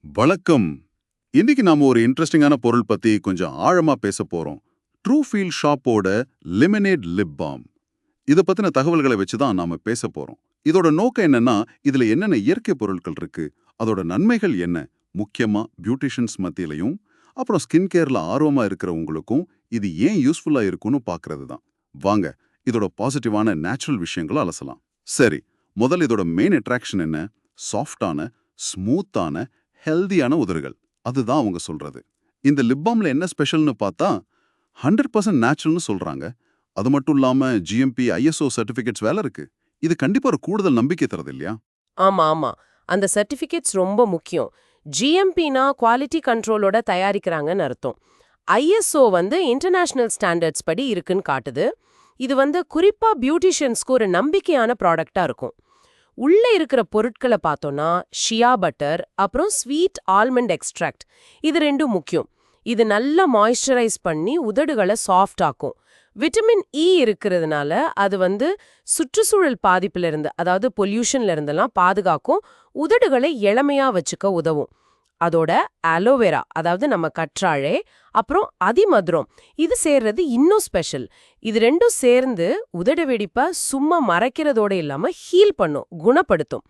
வணக்கம். இன்னைக்கு நாம ஒரு இன்ட்ரெஸ்டிங்கான பொருள் பத்தி கொஞ்சம் ஆழமா பேச போறோம். ட்ரூஃபீல் ஷாப்போட லெமனேட் லிப் பாம். இத பத்தின தகவல்களை வச்சு தான் நாம பேச போறோம். இதோட நோக்கம் என்னன்னா, இதுல என்னென்ன இயற்கை பொருட்கள் இருக்கு, அதோட நன்மைகள் என்ன, முக்கியமா பியூட்டிஷியன்ஸ் மத்தியிலையும், அப்புறம் ஸ்கின் கேர்ல ஆர்வமா இருக்கிறவங்களுக்கும் இது ஏன் யூஸ்ஃபுல்லா இருக்கும்னு பார்க்கிறது தான். வாங்க, இதோட பாசிட்டிவான நேச்சுரல் விஷயங்களை அலசலாம். சரி, முதல்ல இதோட மெயின் அட்ராக்ஷன் என்ன? சாஃப்டான, ஸ்மூத்தான, ஹெல்தியான உதடுகள். அதுதான் அவங்க சொல்றது. இந்த லிப் பாம்ல என்ன ஸ்பெஷல்னு பார்த்தா 100% நேச்சுரல்னு சொல்றாங்க. அது மட்டும் இல்லாம ஜிஎம்பி, ஐஎஸ்ஓ சர்டிபிகேட்ஸ் வேலை இருக்கு. இது கண்டிப்பா ஒரு கூடுதல் நம்பிக்கை தரது இல்லையா? ஆமா ஆமா. அந்த சர்டிஃபிகேட்ஸ் ரொம்ப முக்கியம். ஜிஎம்பினா குவாலிட்டி கண்ட்ரோலோட தயாரிக்கிறாங்கன்னு அர்த்தம். ஐஎஸ்ஓ இன்டர்நேஷனல் ஸ்டாண்டர்ட்ஸ் படி இருக்குன்னு காட்டுது. இது குறிப்பா பியூட்டிஷியன்ஸ்க்கு ஒரு நம்பிக்கையான ப்ராடக்டா இருக்கும். உள்ள இருக்கிற பொருட்களை பார்த்தோம்னா ஷியா பட்டர், அப்புறம் ஸ்வீட் ஆல்மண்ட் எக்ஸ்ட்ராக்ட், இது ரெண்டும் முக்கியம். இது நல்லா மாய்ஸ்சரைஸ் பண்ணி உதடுகளை சாஃப்ட் ஆக்கும். விட்டமின் இ இருக்கிறதுனால அது சுற்றுச்சூழல் பாதிப்புல இருந்து, அதாவது பொல்யூஷன்ல இருந்தெல்லாம் பாதுகாக்கும், உதடுகளை இளமையா வச்சுக்க உதவும். அதோட அலோவேரா, அதாவது நம்ம கற்றாழை, அப்புறம் அதிமதுரம், இது சேர்றது இன்னும் ஸ்பெஷல். இது ரெண்டும் சேர்ந்து உதடு வெடிப்ப சும்மா மறைக்கிறதோட இல்லாம ஹீல் பண்ணும், குணப்படுத்தும்.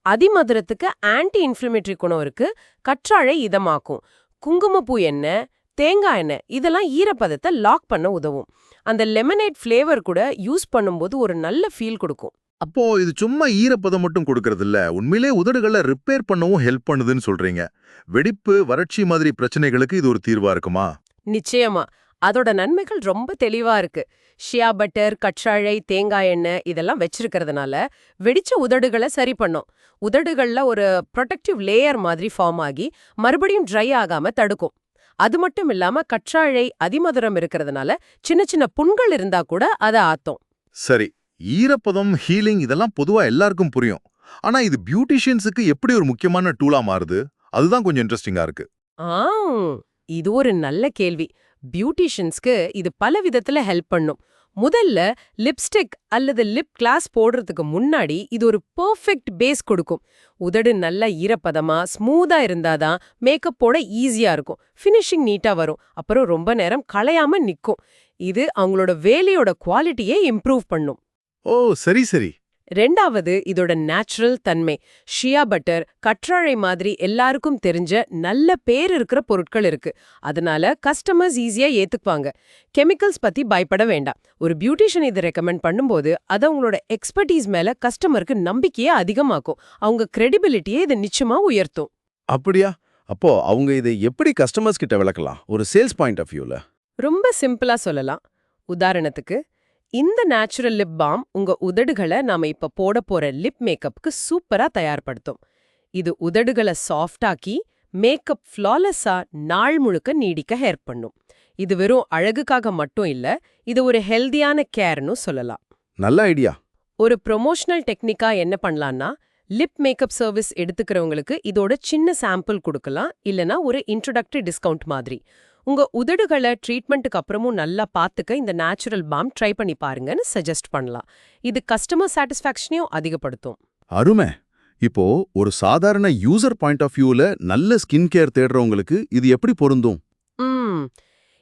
அதிமதுரத்துக்கு ஆன்டி இன்ஃப்ளமேட்டரி குணம் இருக்கு, கற்றாழை இதமாக்கும். குங்குமப்பூ எண்ணெய், தேங்காய் எண்ணெய் இதெல்லாம் ஈரப்பதத்தை லாக் பண்ண உதவும். அந்த லெமனேட் ஃப்ளேவர் கூட யூஸ் பண்ணும்போது ஒரு நல்ல ஃபீல் கொடுக்கும். அப்போ இது சும்மா ஈரப்பதம் மட்டும் கொடுக்கறது இல்ல, உண்மையிலே உதடுகளை ரிப்பேர் பண்ணவும் ஹெல்ப் பண்ணுதுன்னு சொல்றீங்க. வெடிப்பு, வறட்சி மாதிரி பிரச்சனைகளுக்கு இது ஒரு தீர்வா இருக்குமா? நிச்சயமா. அதோட நன்மைகள் ரொம்ப தெளிவா இருக்கு. ஷியா பட்டர், கற்றாழை, தேங்காய் எண்ணெய் இதெல்லாம் வச்சிருக்கிறதுனால வெடிச்ச உதடுகளை சரி பண்ணும். உதடுகள்ல ஒரு ப்ரொடெக்டிவ் லேயர் மாதிரி ஃபார்ம் ஆகி மறுபடியும் ட்ரை ஆகாம தடுக்கும். அது மட்டும் இல்லாம கற்றாழை, அதிமதுரம் இருக்கிறதுனால சின்ன சின்ன புண்கள் இருந்தா கூட அதை ஆத்தும். சரி, ஈரப்பதம், ஹீலிங் இதெல்லாம் பொதுவா எல்லாருக்கும் புரியும். ஆனா இது பியூட்டிஷியன்ஸுக்கு எப்படி ஒரு முக்கியமான டூலா மாறுது? அதுதான் கொஞ்சம் இன்ட்ரெஸ்டிங்கா இருக்கு. ஆ இது ஒரு நல்ல கேள்வி. பியூட்டிஷியன்ஸ்க்கு இது பல விதத்துல ஹெல்ப் பண்ணும். முதல்ல லிப்ஸ்டிக் அல்லது லிப் கிளாஸ் போடுறதுக்கு முன்னாடி இது ஒரு பெர்ஃபெக்ட் பேஸ் கொடுக்கும். உதடு நல்ல ஈரப்பதமா ஸ்மூதா இருந்தாதான் மேக்கப் போட ஈஸியா இருக்கும், ஃபினிஷிங் நீட்டா வரும், அப்புறம் ரொம்ப நேரம் களையாம நிக்கும். இது அவங்களோட வேலையோட குவாலிட்டியை இம்ப்ரூவ் பண்ணும். ஓ, சரி சரி. ரெண்டாவது இதோட நேச்சுரல் தன்மை. ஷியா பட்டர், கற்றாழை மாதிரி எல்லாருக்கும் தெரிஞ்ச நல்ல பேர் இருக்கிற பொருட்கள் இருக்கு. அதனால கஸ்டமர்ஸ் ஈஸியா ஏத்துக்குவாங்க. கெமிக்கல்ஸ் பத்தி பயப்பட வேண்டாம். ஒரு பியூட்டிஷியன் இதை ரெக்கமெண்ட் பண்ணும்போது அது அவங்களோட எக்ஸ்பர்டீஸ் மேல கஸ்டமருக்கு நம்பிக்கையை அதிகமாக்கும். அவங்க கிரெடிபிலிட்டியை இது நிச்சயமா உயர்த்தும். அப்படியா? அப்போ அவங்க இதை எப்படி கஸ்டமர்ஸ் கிட்ட விளக்கலாம், ஒரு சேல்ஸ் பாயிண்ட் ஆஃப் வியூல? ரொம்ப சிம்பிளா சொல்லலாம். உதாரணத்துக்கு, இந்த நேச்சுரல் லிப் பாம் உங்க உதடுகளை நாம இப்ப போட போற லிப் மேக்கப்புக்கு சூப்பரா தயார்படுத்தும். இது உதடுகளை சாஃப்டாக்கி மேக்கப் ஃப்ளாலெஸ்ஸா நாள் முழுக்க நீடிக்க ஹெல்ப் பண்ணும். இது வெறும் அழகுக்காக மட்டும் இல்ல, இது ஒரு ஹெல்தியான கேர்னு சொல்லலாம். நல்ல ஐடியா. ஒரு ப்ரொமோஷனல் டெக்னிக்கா என்ன பண்ணலாம்னா, லிப் மேக்கப் சர்வீஸ் எடுத்துக்கிறவங்களுக்கு இதோட சின்ன சாம்பிள் கொடுக்கலாம், இல்லனா ஒரு இன்ட்ரோடக்டரி டிஸ்கவுண்ட் மாதிரி. உங்க உதடுகளை ட்ரீட்மெண்ட்டுக்கு அப்புறமும் நல்லா பார்த்துக்க இந்த நேச்சுரல் பாம் ட்ரை பண்ணி பாருங்கன்னு சஜஸ்ட் பண்ணலாம். இது கஸ்டமர் சாட்டிஸ்ஃபேக்ஷனையும் அதிகப்படுத்தும். அருமை. இப்போ ஒரு சாதாரண யூசர் பாயிண்ட் ஆஃப் வியூல நல்ல ஸ்கின் கேர் தேடுறவங்களுக்கு இது எப்படி பொருந்தும்?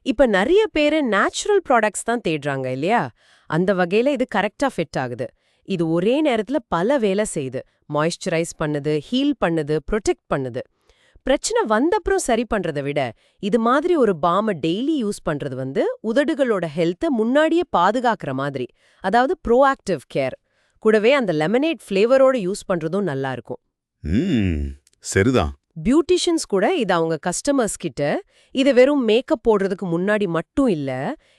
இப்ப நிறைய பேரு நேச்சுரல் ப்ராடக்ட்ஸ் தான் தேடுறாங்க இல்லையா? அந்த வகையில இது கரெக்டா ஃபிட் ஆகுது. இது ஒரே நேரத்துல பல வேலை செய்யுது. மாய்ஸ்சரைஸ் பண்ணுது, ஹீல் பண்ணுது, ப்ரொடெக்ட் பண்ணுது. பிரச்சனை வந்தப்புறம் சரி பண்றதை விட இது மாதிரி ஒரு பாமை டெய்லி யூஸ் பண்றது உதடுகளோட ஹெல்த்தை முன்னாடியே பாதுகாக்கிற மாதிரி, அதாவது ப்ரோஆக்டிவ் கேர். கூடவே அந்த லெமனேட் ஃப்ளேவரோட யூஸ் பண்றதும் நல்லா இருக்கும். சரிதான். பியூட்டிஷியன்ஸ் கூட இது அவங்க கஸ்டமர்ஸ் கிட்ட இதை வெறும் மேக்கப் போடுறதுக்கு முன்னாடி மட்டும் இல்ல,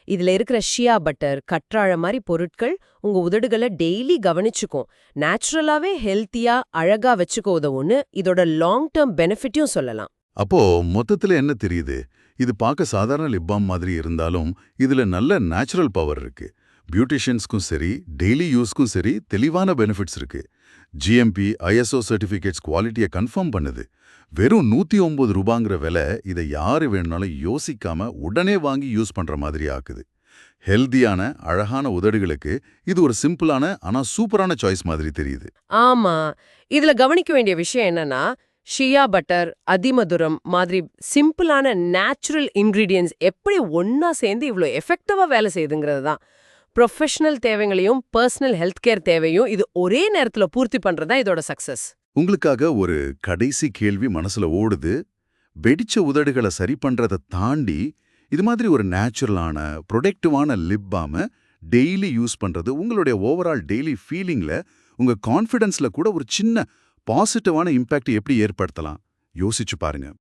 இதுல இருக்கிற ஷியா பட்டர், கற்றாழை மாதிரி பொருட்கள் உங்க உதடுகளை டெய்லி கவனிச்சுக்கும், நேச்சுரலாவே ஹெல்த்தியா அழகா வச்சுக்க உதவுன்னு இதோட லாங் டேர்ம் பெனிஃபிட்டையும் சொல்லலாம். அப்போ மொத்தத்துல என்ன தெரியுது? இது பார்க்க சாதாரண லிப் பாம் மாதிரி இருந்தாலும் இதுல நல்ல நேச்சுரல் பவர் இருக்கு. பியூட்டிஷியன்ஸ்க்கும் சரி, டெய்லி யூஸ்க்கும் சரி தெளிவான பெனிஃபிட்ஸ் இருக்கு. ஜிஎம்பி, ஐஎஸ்ஓ சர்டிஃபிகேட்ஸ் குவாலிட்டியை கன்ஃபார்ம் பண்ணுது. வெறும் 109 ரூபாங்கிற விலை இதை யாரு வேணும்னாலும் யோசிக்காம உடனே வாங்கி யூஸ் பண்ற மாதிரி ஆக்குது. ஹெல்தியான அழகான உதடுகளுக்கு இது ஒரு சிம்பிளான ஆனா சூப்பரான சாய்ஸ் மாதிரி தெரியுது. ஆமா, இதுல கவனிக்க வேண்டிய விஷயம் என்னன்னா, ஷியா பட்டர், அதிமதுரம் மாதிரி சிம்பிளான நேச்சுரல் இன்கிரீடியன்ஸ் எப்படி ஒண்ணா சேர்ந்து இவ்ளோ எஃபெக்டிவா வேலை செய்யுதுங்கிறது தான். ப்ரொஃபஷனல் தேவைகளையும் பர்சனல் ஹெல்த் கேர் தேவையும் இது ஒரே நேரத்துல பூர்த்தி பண்றதா இதோட சக்சஸ். உங்களுக்காக ஒரு கடைசி கேள்வி மனசுல ஓடுது. வெடிச்ச உதடுகளை சரி பண்றதை தாண்டி இது மாதிரி ஒரு நேச்சுரலான ப்ரொடக்டிவான லிப் பாம டெய்லி யூஸ் பண்றது உங்களுடைய ஓவரால் டெய்லி ஃபீலிங்ல, உங்க கான்ஃபிடன்ஸ்ல கூட ஒரு சின்ன பாசிட்டிவான இம்பாக்ட் எப்படி ஏற்படுத்தலாம் யோசிச்சு பாருங்க.